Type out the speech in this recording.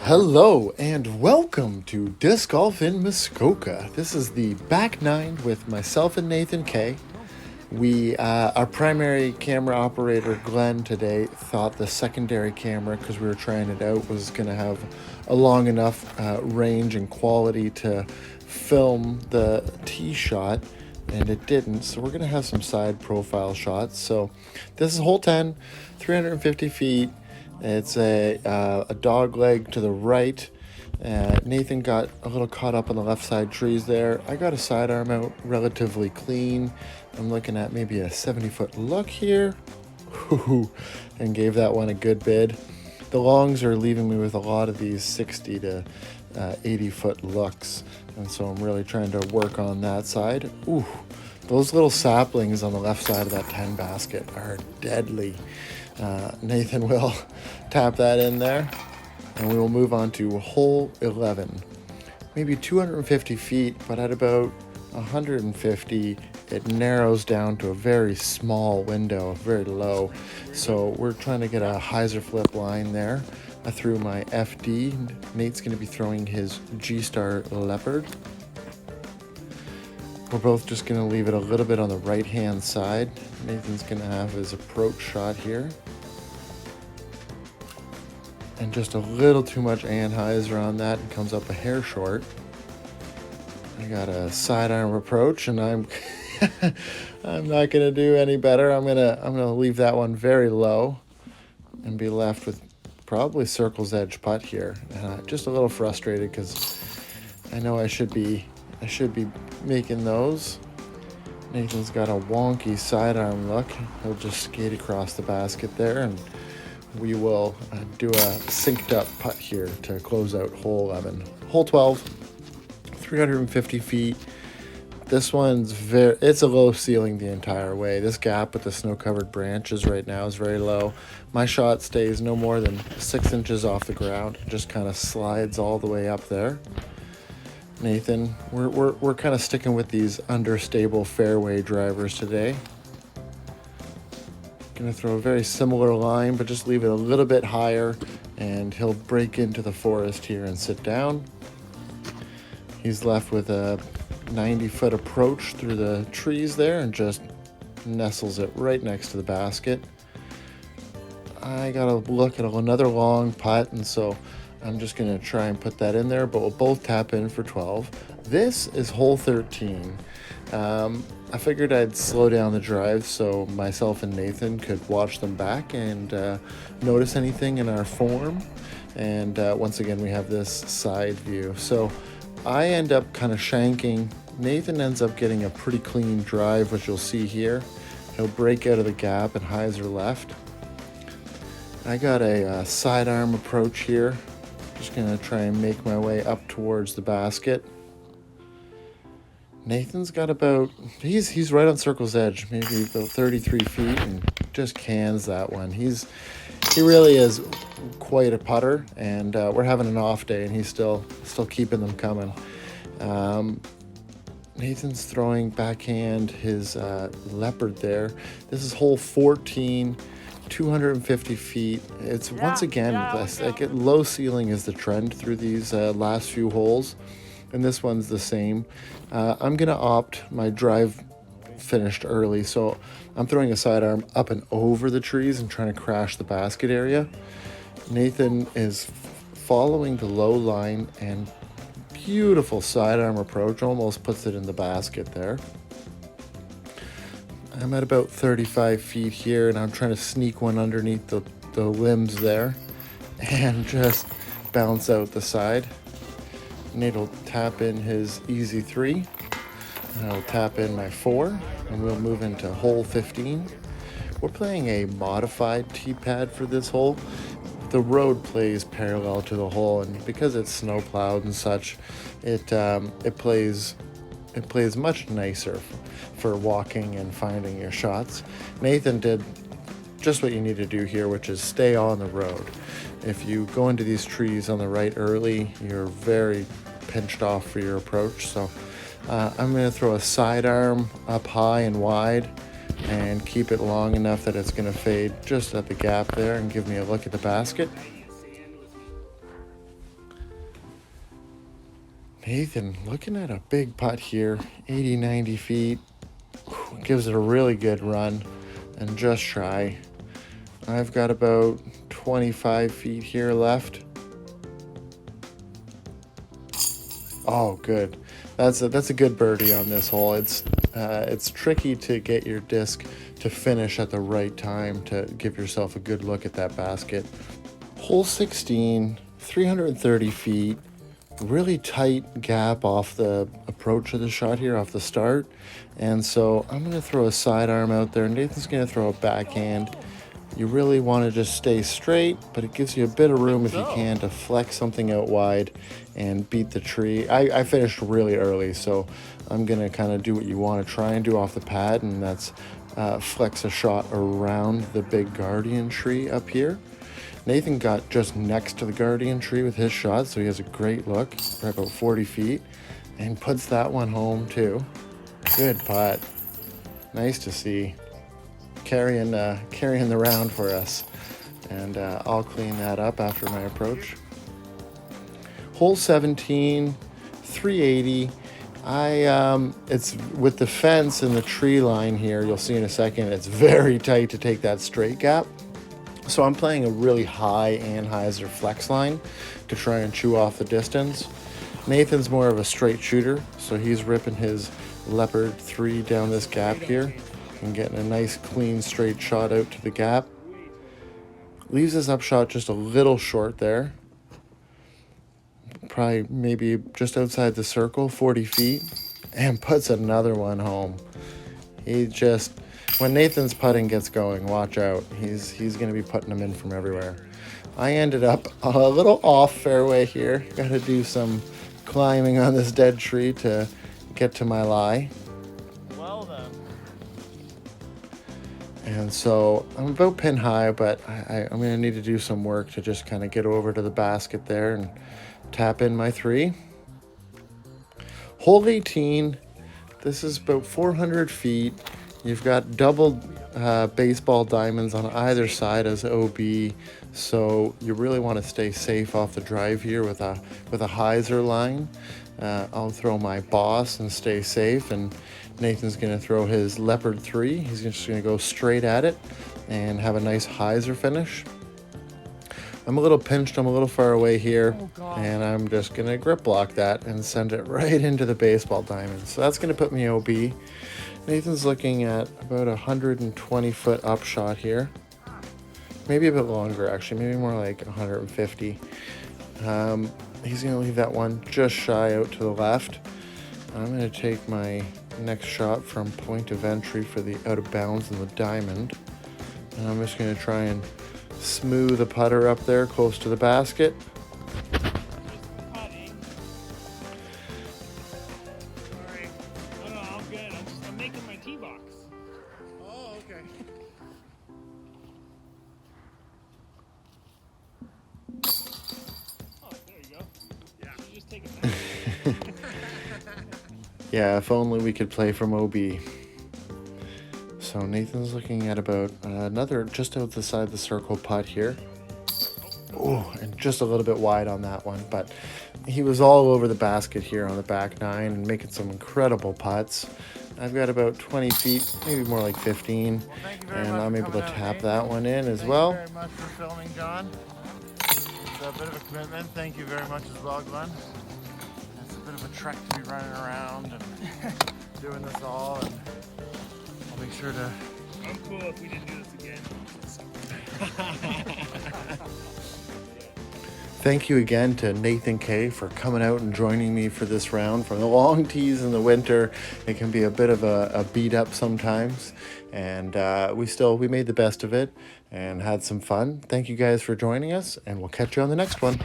Hello and welcome to Disc Golf in Muskoka. This is the back nine with myself and Nathan Kaye. Our primary camera operator Glenn today thought the secondary camera, because we were trying it out, was going to have a long enough range and quality to film the tee shot, and it didn't. So we're going to have some side profile shots. So this is hole 10, 350 feet. It's a dog leg to the right. Nathan got a little caught up on the left side trees there. I got a sidearm out relatively clean. I'm looking at maybe a 70-foot look here. And gave that one a good bid. The longs are leaving me with a lot of these 60 to 80-foot looks. And so I'm really trying to work on that side. Ooh, those little saplings on the left side of that 10 basket are deadly. Nathan will tap that in there, and we will move on to hole 11. Maybe 250 feet, but at about 150, it narrows down to a very small window, very low. So we're trying to get a hyzer flip line there. I threw my FD. Nate's going to be throwing his G-Star Leopard. We're both just going to leave it a little bit on the right-hand side. Nathan's going to have his approach shot here. And just a little too much anhyzer on that, and comes up a hair short. I got a sidearm approach, and I'm I'm not going to do any better. I'm gonna leave that one very low and be left with probably circle's edge putt here. Just a little frustrated because I know I should be making those. Nathan's got a wonky sidearm look. He'll just skate across the basket there, and we will do a synced up putt here to close out hole 11. Hole 12, 350 feet. This one's it's a low ceiling the entire way. This gap with the snow-covered branches right now is very low. My shot stays no more than 6 inches off the ground. It just kind of slides all the way up there. Nathan, we're kind of sticking with these understable fairway drivers today. Gonna throw a very similar line, but just leave it a little bit higher, and he'll break into the forest here and sit down. He's left with a 90-foot approach through the trees there, and just nestles it right next to the basket. I gotta look at another long putt, and so I'm just gonna try and put that in there, but we'll both tap in for 12. This is hole 13. I figured I'd slow down the drive so myself and Nathan could watch them back and notice anything in our form. And once again, we have this side view. So I end up kind of shanking. Nathan ends up getting a pretty clean drive, which you'll see here. He'll break out of the gap and hyzer left. I got a sidearm approach here. Just gonna try and make my way up towards the basket. Nathan's got he's right on circle's edge, maybe about 33 feet, and just cans that one. He really is quite a putter, and we're having an off day, and he's still keeping them coming. Nathan's throwing backhand his Leopard there. This is hole 14, 250 feet. It's once again, low ceiling is the trend through these last few holes. And this one's the same. I'm gonna opt, my drive finished early, so I'm throwing a sidearm up and over the trees and trying to crash the basket area. Nathan is following the low line, and beautiful sidearm approach, almost puts it in the basket there. I'm at about 35 feet here, and I'm trying to sneak one underneath the limbs there and just bounce out the side. Nate will tap in his easy 3, and I'll tap in my 4, and we'll move into hole 15. We're playing a modified tee pad for this hole. The road plays parallel to the hole, and because it's snow plowed and such, it plays much nicer for walking and finding your shots. Nathan did just what you need to do here, which is stay on the road. If you go into these trees on the right early, you're very pinched off for your approach. So I'm going to throw a sidearm up high and wide and keep it long enough that it's going to fade just at the gap there and give me a look at the basket. Nathan looking at a big putt here, 80, 90 feet. Gives it a really good run and just shy. I've got about 25 feet here left. Oh, good. That's a good birdie on this hole. It's tricky to get your disc to finish at the right time to give yourself a good look at that basket. Hole 16, 330 feet. Really tight gap off the approach of the shot here, off the start. And so I'm going to throw a sidearm out there. Nathan's going to throw a backhand. You really want to just stay straight, but it gives you a bit of room if you can to flex something out wide and beat the tree. I finished really early, so I'm going to kind of do what you want to try and do off the pad, and that's flex a shot around the big guardian tree up here. Nathan got just next to the guardian tree with his shot, so he has a great look, right about 40 feet, and puts that one home too. Good putt. Nice to see. Carrying the round for us, and I'll clean that up after my approach. Hole 17, 380. It's with the fence and the tree line here. You'll see in a second. It's very tight to take that straight gap. So I'm playing a really high Anheuser flex line to try and chew off the distance. Nathan's more of a straight shooter, so he's ripping his Leopard 3 down this gap here and getting a nice clean straight shot out to the gap. Leaves his upshot just a little short there. Probably maybe just outside the circle, 40 feet, and puts another one home. When Nathan's putting gets going, watch out. He's going to be putting them in from everywhere. I ended up a little off fairway here. Got to do some climbing on this dead tree to get to my lie. Well then. And so I'm about pin high, but I'm going to need to do some work to just kind of get over to the basket there and tap in my 3. Hole 18, this is about 400 feet. You've got double baseball diamonds on either side as OB, so you really want to stay safe off the drive here with a hyzer line. I'll throw my boss and stay safe, and Nathan's going to throw his Leopard 3. He's just going to go straight at it and have a nice hyzer finish. I'm a little pinched, I'm a little far away here, and I'm just going to grip block that and send it right into the baseball diamond. So that's going to put me OB. Nathan's looking at about 120 foot upshot here. Maybe a bit longer, actually, maybe more like 150. He's going to leave that one just shy out to the left. I'm going to take my next shot from point of entry for the out of bounds in the diamond. And I'm just going to try and smooth the putter up there close to the basket. I'm making my tee box. Oh, okay. Oh, there you go. Yeah. You just take it back. Yeah, if only we could play from OB. So Nathan's looking at about another just out the side of the circle putt here. Oh, and just a little bit wide on that one, but he was all over the basket here on the back 9 and making some incredible putts. I've got about 20 feet, maybe more like 15, and I'm able to tap that one in as well. Thank you very much for filming, John. It's a bit of a commitment. Thank you very much as well, Glenn. It's a bit of a trek to be running around and doing this all, and I'll make sure to... I'm cool if we didn't do this again. Thank you again to Nathan Kaye for coming out and joining me for this round. From the long tees in the winter, it can be a bit of a beat up sometimes, and we made the best of it and had some fun. Thank you guys for joining us, and we'll catch you on the next one.